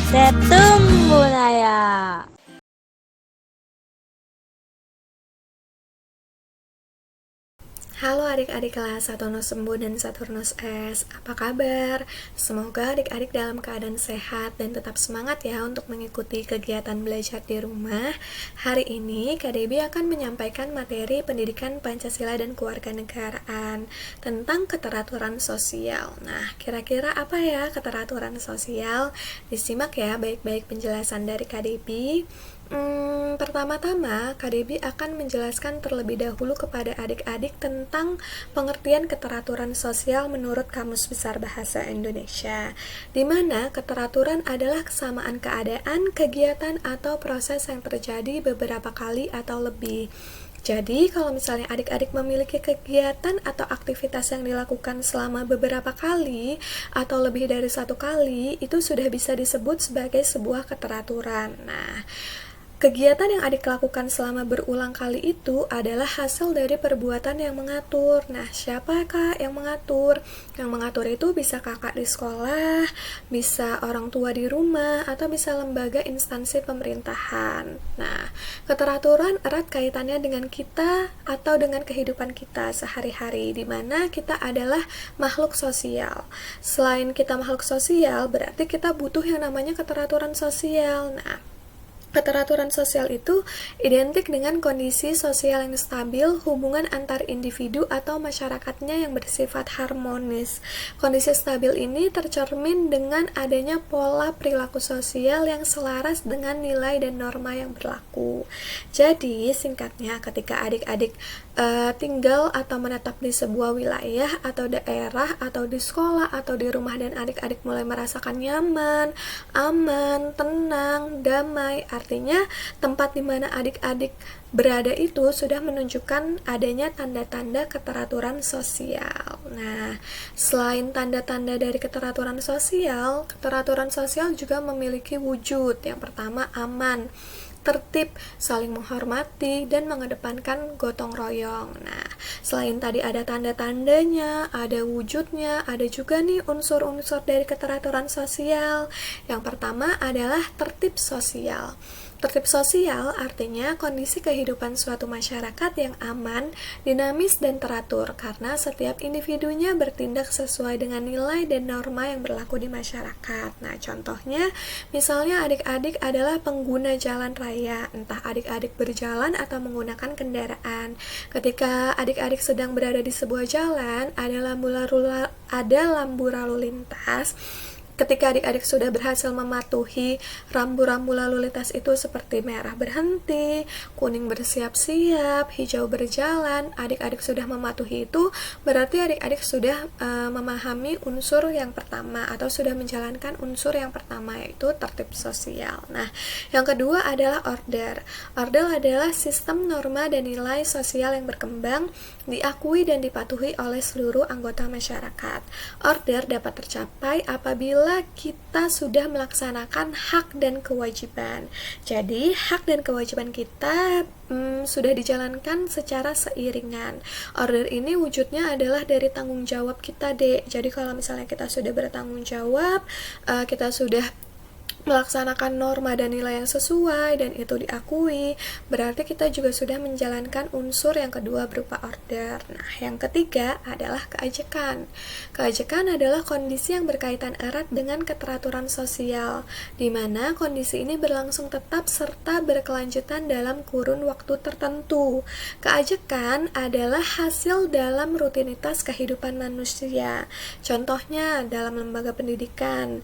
Tetum Budaya. Halo adik-adik kelas Saturnus Sembu dan Saturnus S, apa kabar? Semoga adik-adik dalam keadaan sehat dan tetap semangat ya untuk mengikuti kegiatan belajar di rumah. Hari ini KDB akan menyampaikan materi pendidikan Pancasila dan Kewarganegaraan tentang keteraturan sosial. Nah, kira-kira apa ya keteraturan sosial? Disimak ya baik-baik penjelasan dari KDB. Pertama-tama, KDB akan menjelaskan terlebih dahulu kepada adik-adik tentang pengertian keteraturan sosial menurut Kamus Besar Bahasa Indonesia, di mana keteraturan adalah kesamaan keadaan, kegiatan, atau proses yang terjadi beberapa kali atau lebih. Jadi, kalau misalnya adik-adik memiliki kegiatan atau aktivitas yang dilakukan selama beberapa kali atau lebih dari satu kali, itu sudah bisa disebut sebagai sebuah keteraturan. Nah, kegiatan yang adik lakukan selama berulang kali itu adalah hasil dari perbuatan yang mengatur. Nah, siapa kak yang mengatur? Yang mengatur itu bisa kakak di sekolah, bisa orang tua di rumah, atau bisa lembaga instansi pemerintahan. Nah, keteraturan erat kaitannya dengan kita atau dengan kehidupan kita sehari-hari, di mana kita adalah makhluk sosial. Selain kita makhluk sosial, berarti kita butuh yang namanya keteraturan sosial. Nah, keteraturan sosial itu identik dengan kondisi sosial yang stabil, hubungan antar individu atau masyarakatnya yang bersifat harmonis. Kondisi stabil ini tercermin dengan adanya pola perilaku sosial yang selaras dengan nilai dan norma yang berlaku. Jadi, singkatnya, ketika adik-adik tinggal atau menetap di sebuah wilayah atau daerah atau di sekolah atau di rumah dan adik-adik mulai merasakan nyaman, aman, tenang, damai, artinya tempat di mana adik-adik berada itu sudah menunjukkan adanya tanda-tanda keteraturan sosial. Nah, selain tanda-tanda dari keteraturan sosial juga memiliki wujud. Yang pertama, aman, tertib, saling menghormati, dan mengedepankan gotong royong. Nah, selain tadi ada tanda-tandanya, ada wujudnya, ada juga nih unsur-unsur dari keteraturan sosial. Yang pertama adalah tertib sosial. Tertib sosial artinya kondisi kehidupan suatu masyarakat yang aman, dinamis, dan teratur karena setiap individunya bertindak sesuai dengan nilai dan norma yang berlaku di masyarakat. Nah, contohnya, misalnya adik-adik adalah pengguna jalan raya, entah adik-adik berjalan atau menggunakan kendaraan. Ketika adik-adik sedang berada di sebuah jalan, ada lampu lalu lintas. Ketika adik-adik sudah berhasil mematuhi rambu-rambu lalu lintas itu seperti merah berhenti, kuning bersiap-siap, hijau berjalan, adik-adik sudah mematuhi itu, berarti adik-adik sudah memahami unsur yang pertama atau sudah menjalankan unsur yang pertama, yaitu tertib sosial. Nah, yang kedua adalah order. Order adalah sistem norma dan nilai sosial yang berkembang, diakui dan dipatuhi oleh seluruh anggota masyarakat. Order dapat tercapai apabila kita sudah melaksanakan hak dan kewajiban. Jadi, hak dan kewajiban kita sudah dijalankan secara seiringan. Order ini wujudnya adalah dari tanggung jawab kita, Dek. Jadi, kalau misalnya kita sudah bertanggung jawab, kita sudah melaksanakan norma dan nilai yang sesuai dan itu diakui, berarti kita juga sudah menjalankan unsur yang kedua berupa order. Nah, yang ketiga adalah keajekan. Keajekan adalah kondisi yang berkaitan erat dengan keteraturan sosial, di mana kondisi ini berlangsung tetap serta berkelanjutan dalam kurun waktu tertentu. Keajekan adalah hasil dalam rutinitas kehidupan manusia. Contohnya dalam lembaga pendidikan,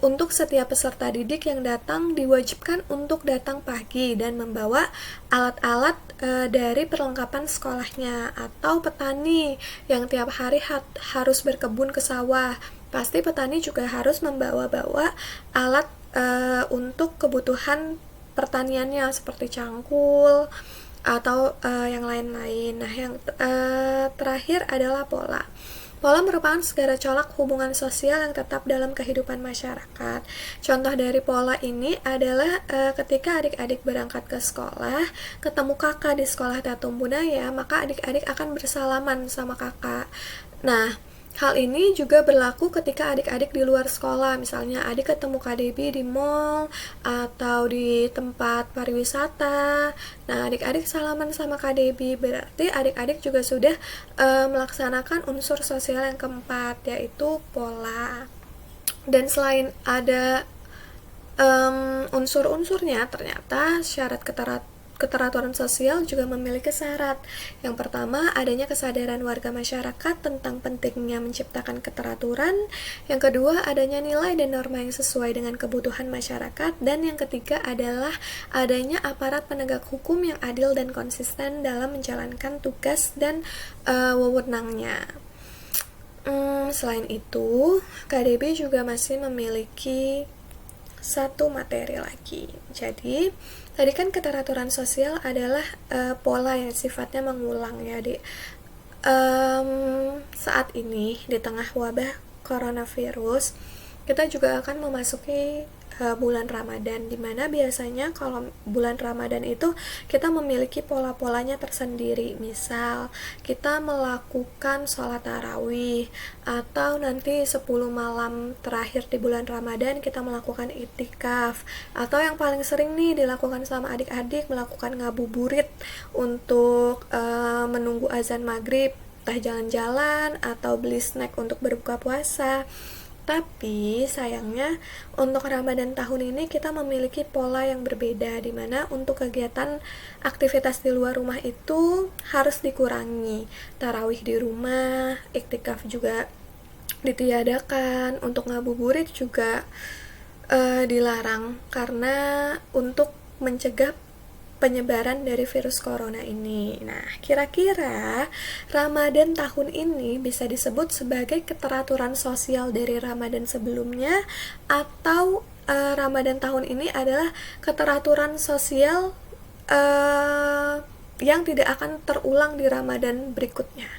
untuk setiap peserta didik yang datang diwajibkan untuk datang pagi dan membawa alat-alat dari perlengkapan sekolahnya. Atau petani yang tiap hari harus berkebun ke sawah, pasti petani juga harus membawa-bawa alat untuk kebutuhan pertaniannya seperti cangkul atau yang lain-lain. Nah, yang terakhir adalah pola. Pola merupakan segala colak hubungan sosial yang tetap dalam kehidupan masyarakat. Contoh dari pola ini adalah ketika adik-adik berangkat ke sekolah, ketemu kakak di sekolah Tetum Budaya, maka adik-adik akan bersalaman sama kakak. Nah, Hal ini juga berlaku ketika adik-adik di luar sekolah, misalnya adik ketemu KDB di mall atau di tempat pariwisata. Nah, adik-adik salaman sama KDB, berarti adik-adik juga sudah melaksanakan unsur sosial yang keempat, yaitu pola. Dan selain ada unsur-unsurnya, ternyata syarat keteraturan sosial juga memiliki syarat. Yang pertama, adanya kesadaran warga masyarakat tentang pentingnya menciptakan keteraturan. Yang kedua, adanya nilai dan norma yang sesuai dengan kebutuhan masyarakat. Dan yang ketiga adalah adanya aparat penegak hukum yang adil dan konsisten dalam menjalankan tugas dan wewenangnya. Selain itu, KDB juga masih memiliki satu materi lagi. Jadi, tadi kan keteraturan sosial adalah pola yang sifatnya mengulang ya, Dek. Saat ini di tengah wabah coronavirus, kita juga akan memasuki bulan Ramadan, dimana biasanya kalau bulan Ramadan itu kita memiliki pola-polanya tersendiri. Misal kita melakukan sholat tarawih, atau nanti 10 malam terakhir di bulan Ramadan kita melakukan iktikaf, atau yang paling sering nih dilakukan sama adik-adik, melakukan ngabuburit untuk menunggu azan maghrib, entah jalan-jalan atau beli snack untuk berbuka puasa. Tapi sayangnya untuk Ramadan tahun ini kita memiliki pola yang berbeda, di mana untuk kegiatan aktivitas di luar rumah itu harus dikurangi. Tarawih di rumah, iktikaf juga ditiadakan, untuk ngabuburit juga dilarang karena untuk mencegah penyebaran dari virus corona ini. Nah, kira-kira Ramadan tahun ini bisa disebut sebagai keteraturan sosial dari Ramadan sebelumnya, atau Ramadan tahun ini adalah keteraturan sosial yang tidak akan terulang di Ramadan berikutnya.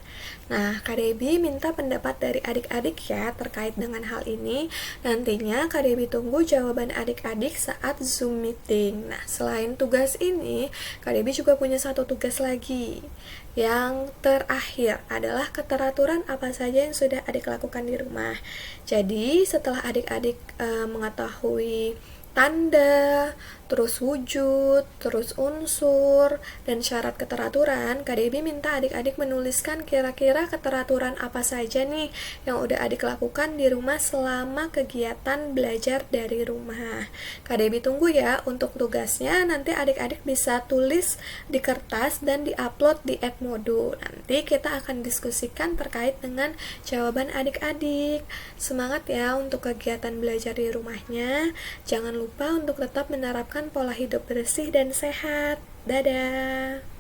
Nah, KDB minta pendapat dari adik-adik ya terkait dengan hal ini. Nantinya KDB tunggu jawaban adik-adik saat Zoom meeting. Nah, selain tugas ini, KDB juga punya satu tugas lagi. Yang terakhir adalah keteraturan apa saja yang sudah adik lakukan di rumah. Jadi, setelah adik-adik mengetahui tanda, terus wujud, terus unsur, dan syarat keteraturan, KDB minta adik-adik menuliskan kira-kira keteraturan apa saja nih yang udah adik lakukan di rumah selama kegiatan belajar dari rumah. KDB tunggu ya untuk tugasnya, nanti adik-adik bisa tulis di kertas dan diupload di Edmodo. Nanti kita akan diskusikan terkait dengan jawaban adik-adik. Semangat ya untuk kegiatan belajar di rumahnya. Jangan lupa untuk tetap menerapkan pola hidup bersih dan sehat. Dadah!